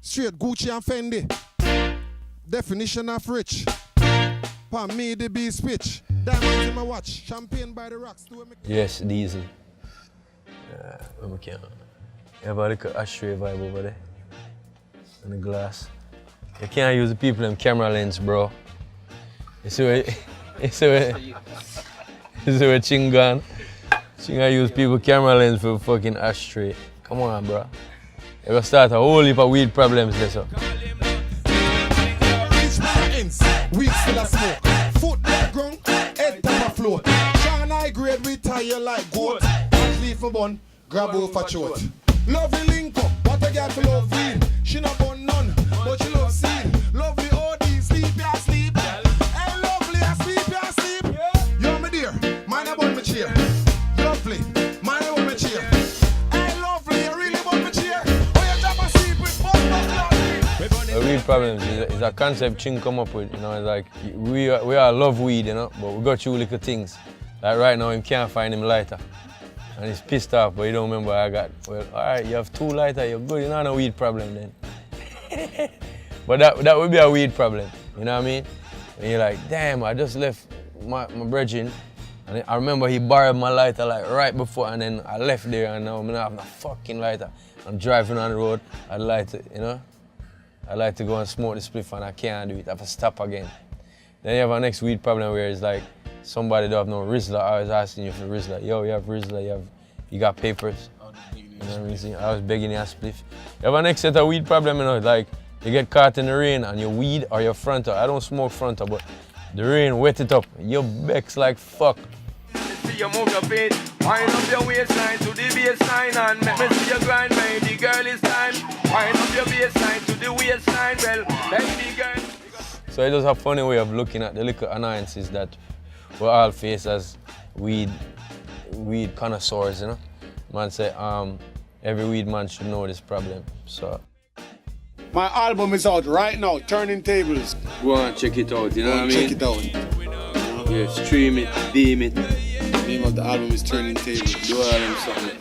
Straight Gucci and Fendi. Definition of rich. Pa me the beast pitch. Diamonds in my watch. Champagne by the rocks. Yes, Diesel. We can. You have a little ashtray vibe over there. And the glass. You can't use the people in camera lens, bro. You see where Chingan? Chingan use people camera lens for fucking ashtray. Come on, bro. You gonna start a whole heap of weed problems there, so. Weed still a smoke. Foot on ground, head on a float. Sean high grade, we tie you like goat. Leave for bun, grab over for short. Lovely link up, what a girl for love weed. She not born none, but she love scene. Lovely OD, sleep ya sleep. Hey lovely, I sleep ya sleep. Yo me dear, mine about me cheer. Lovely, mine about me cheer. Hey lovely, you really want me cheer. Oh you drop a sleep with bun. The weed problems is a concept Ching come up with, you know, it's like we all love weed, you know, but we got two little things. Like right now he can't find him lighter. And he's pissed off, but he don't remember I got. Well, alright, you have 2 lighter, you're good, you don't have no weed problem then. But that would be a weed problem, you know what I mean? And you're like, damn, I just left my brethren, and I remember he borrowed my lighter like right before, and then I left there, and now I don't have no fucking lighter. I'm driving on the road, I'd like to, you know? I like to go and smoke the spliff and I can't do it, I have to stop again. Then you have a next weed problem where it's like, somebody don't have no Rizla, I was asking you for Rizla. Yo, you have Rizla, you got papers. You know what I mean? I was begging you a spliff. You have a next set of weed problem, you know, like you get caught in the rain and your weed or your frontal. I don't smoke frontal, but the rain wet it up. You becks like fuck. See you move your feet, wind up your waistline to the baseline and make me see you grind, baby girl, it's time. Wind up your baseline to the waistline, well, baby girl. So it does have a funny way of looking at the little annoyances that we all face as weed connoisseurs, you know. Man say, every weed man should know this problem, so. My album is out right now, Turning Tables. Go and check it out, you know what I mean? Check it out. Yeah, stream it, beam it. The name of the album is Turning Tables. Do all them something.